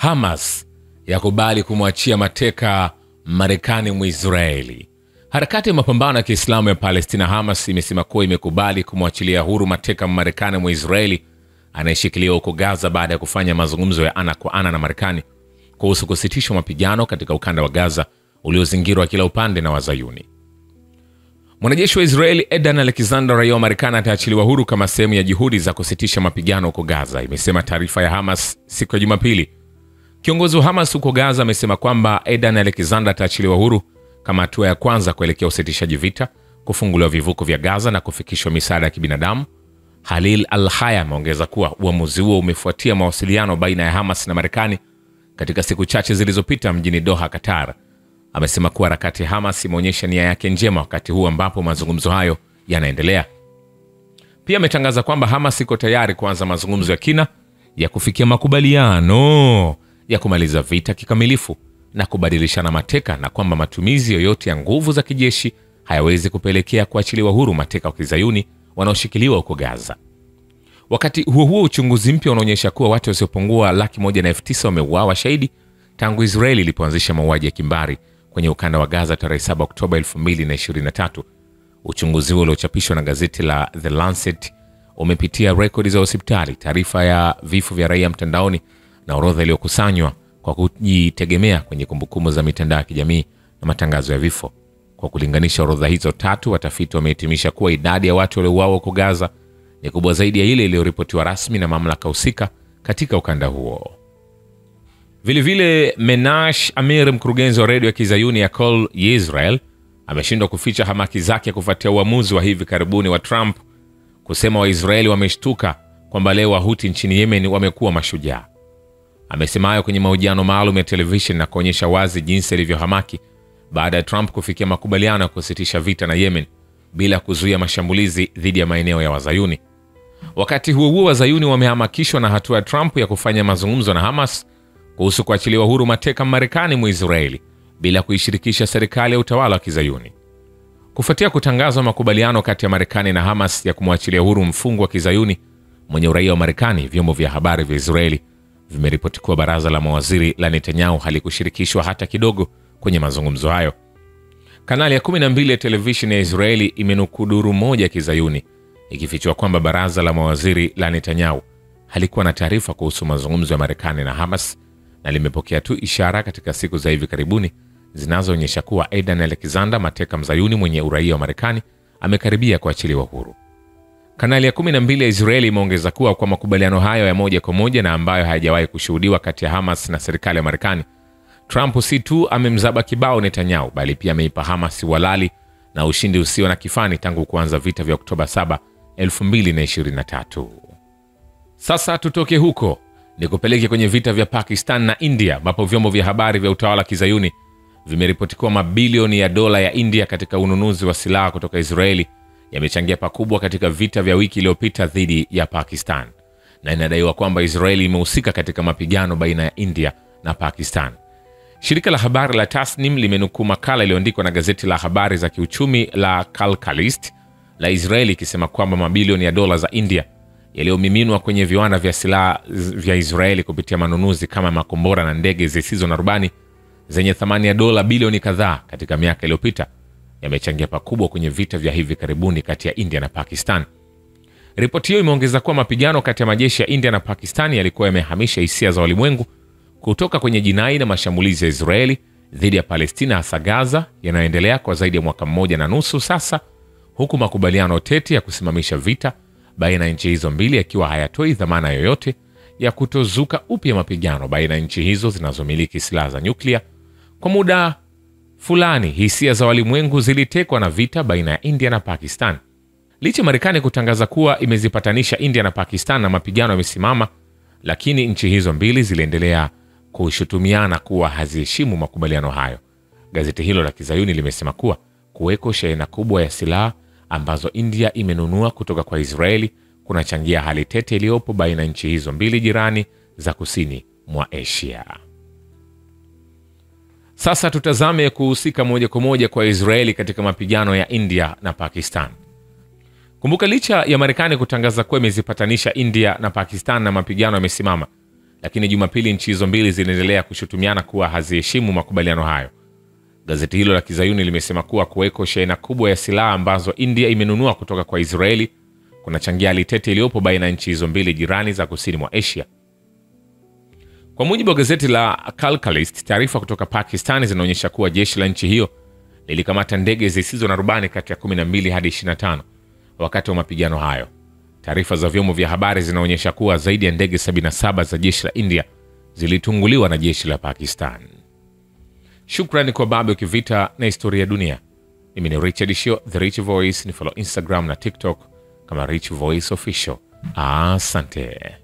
Hamas yakubali kumwachia mateka Marekani Mwisraeli. Harakati ya mapambano ya Kiislamu ya Palestina Hamas imesema kuwa imekubali kumwachilia huru mateka Marekani Mwisraeli anayeshikiliwa huko Gaza baada ya kufanya mazungumzo ya ana kwa ana na Marekani kuhusu kusitishwa mapigano katika ukanda wa Gaza uliozingirwa kila upande na Wazayuni. Mwanajeshi wa Israeli Edan Alexander, raia wa Marekani, ataachiliwa huru kama sehemu ya juhudi za kusitisha mapigano huko Gaza, imesema taarifa ya Hamas siku ya Jumapili. Kiongozi wa Hamas huko Gaza amesema kwamba Edan Alexander ataachiliwa huru kama hatua ya kwanza kuelekea usitishaji vita, kufunguliwa vivuko vya Gaza na kufikishwa misaada ya kibinadamu. Halil Al-Haya ameongeza kuwa uamuzi huo umefuatia mawasiliano baina ya Hamas na Marekani katika siku chache zilizopita mjini Doha, Qatar. Amesema kuwa harakati ya Hamas imeonyesha nia yake njema wakati huu ambapo mazungumzo hayo yanaendelea. Pia ametangaza kwamba Hamas iko tayari kuanza mazungumzo ya kina ya kufikia makubaliano ya kumaliza vita kikamilifu na kubadilishana mateka, na kwamba matumizi yoyote ya nguvu za kijeshi hayawezi kupelekea kuachiliwa huru mateka wa Kizayuni wanaoshikiliwa huko Gaza. Wakati huo huo, uchunguzi mpya unaonyesha kuwa watu wasiopungua 109,000 wameuawa shahidi tangu Israeli ilipoanzisha mauaji ya kimbari kwenye ukanda wa Gaza tarehe 7 Oktoba 2023. Uchunguzi huo uliochapishwa na gazeti la The Lancet umepitia rekodi za hospitali, taarifa ya vifo vya raia mtandaoni na orodha iliyokusanywa kwa kujitegemea kwenye kumbukumbu za mitandao ya kijamii na matangazo ya vifo. Kwa kulinganisha orodha hizo tatu, watafiti wamehitimisha kuwa idadi ya watu waliouawa huko Gaza ni kubwa zaidi ya ile iliyoripotiwa rasmi na mamlaka husika katika ukanda huo. Vilevile, Menash Amir, mkurugenzi wa redio ya Kizayuni ya Kol Yisrael, ameshindwa kuficha hamaki zake kufuatia uamuzi wa hivi karibuni wa Trump kusema Waisraeli wameshtuka kwamba leo Wahuti nchini Yemen wamekuwa mashujaa. Amesema hayo kwenye mahojiano maalum ya television na kuonyesha wazi jinsi ilivyohamaki baada ya Trump kufikia makubaliano ya kusitisha vita na Yemen bila kuzuia mashambulizi dhidi ya maeneo ya Wazayuni. Wakati huo huo, Wazayuni wamehamakishwa na hatua ya Trump ya kufanya mazungumzo na Hamas kuhusu kuachiliwa huru mateka Marekani Mwisraeli bila kuishirikisha serikali ya utawala wa Kizayuni. Kufuatia kutangazwa makubaliano kati ya Marekani na Hamas ya kumwachilia huru mfungwa wa Kizayuni mwenye uraia wa Marekani, vyombo vya habari vya Israeli vimeripoti kuwa baraza la mawaziri la Netanyahu halikushirikishwa hata kidogo kwenye mazungumzo hayo. Kanali ya 12 ya televisheni ya Israeli imenukuu duru moja ya Kizayuni ikifichua kwamba baraza la mawaziri la Netanyahu halikuwa na taarifa kuhusu mazungumzo ya Marekani na Hamas na limepokea tu ishara katika siku za hivi karibuni zinazoonyesha kuwa Edan Alexander, mateka Mzayuni mwenye uraia wa Marekani, amekaribia kuachiliwa huru. Kanali ya 12 ya Israeli imeongeza kuwa kwa makubaliano hayo ya moja kwa moja na ambayo hayajawahi kushuhudiwa kati ya Hamas na serikali ya Marekani, Trump si tu amemzaba kibao Netanyahu bali pia ameipa Hamas walali na ushindi usio na kifani tangu kuanza vita vya Oktoba 7, 2023. Sasa tutoke huko ni kupeleke kwenye vita vya Pakistan na India, ambapo vyombo vya habari vya utawala Kizayuni vimeripoti kuwa mabilioni ya dola ya India katika ununuzi wa silaha kutoka Israeli yamechangia pakubwa katika vita vya wiki iliyopita dhidi ya Pakistan, na inadaiwa kwamba Israeli imehusika katika mapigano baina ya India na Pakistan. Shirika la habari la Tasnim limenukuu makala iliyoandikwa na gazeti la habari za kiuchumi la Kalkalist la Israeli ikisema kwamba mabilioni ya dola za India yaliyomiminwa kwenye viwanda vya silaha vya Israeli kupitia manunuzi kama makombora na ndege zisizo na rubani zenye thamani ya dola bilioni kadhaa katika miaka iliyopita yamechangia pakubwa kwenye vita vya hivi karibuni kati ya India na Pakistan. Ripoti hiyo imeongeza kuwa mapigano kati ya majeshi ya India na Pakistan yalikuwa yamehamisha hisia za ulimwengu kutoka kwenye jinai na mashambulizi ya Israeli dhidi ya Palestina, hasa Gaza, yanayoendelea kwa zaidi ya mwaka mmoja na nusu sasa, huku makubaliano tete ya kusimamisha vita baina ya nchi hizo mbili yakiwa hayatoi dhamana yoyote ya kutozuka upya mapigano baina ya nchi hizo zinazomiliki silaha za nyuklia. Kwa muda fulani, hisia za walimwengu zilitekwa na vita baina ya India na Pakistan. Licha Marekani kutangaza kuwa imezipatanisha India na Pakistan na mapigano yamesimama, lakini nchi hizo mbili ziliendelea kushutumiana kuwa haziheshimu makubaliano hayo. Gazeti hilo la Kizayuni limesema kuwa kuweko shehena kubwa ya silaha ambazo India imenunua kutoka kwa Israeli kunachangia hali tete iliyopo baina ya nchi hizo mbili jirani za kusini mwa Asia. Sasa tutazame kuhusika moja kwa moja kwa Israeli katika mapigano ya India na Pakistan. Kumbuka, licha ya Marekani kutangaza kuwa imezipatanisha India na Pakistan na mapigano yamesimama, lakini Jumapili nchi hizo mbili zinaendelea kushutumiana kuwa haziheshimu makubaliano hayo. Gazeti hilo la Kizayuni limesema kuwa kuweko shehena kubwa ya silaha ambazo India imenunua kutoka kwa Israeli kunachangia hali tete iliyopo baina ya nchi hizo mbili jirani za kusini mwa Asia. Kwa mujibu wa gazeti la Calcalist, taarifa kutoka Pakistan zinaonyesha kuwa jeshi la nchi hiyo lilikamata ndege zisizo na rubani kati ya 12 hadi 25 wakati wa mapigano hayo. Taarifa za vyombo vya habari zinaonyesha kuwa zaidi ya ndege 77 za jeshi la India zilitunguliwa na jeshi la Pakistan. Shukrani kwa Babu Kivita na Historia ya Dunia. Mimi ni Richard Shio, The Rich Voice. Ni follow Instagram na TikTok kama Rich Voice Official. Asante.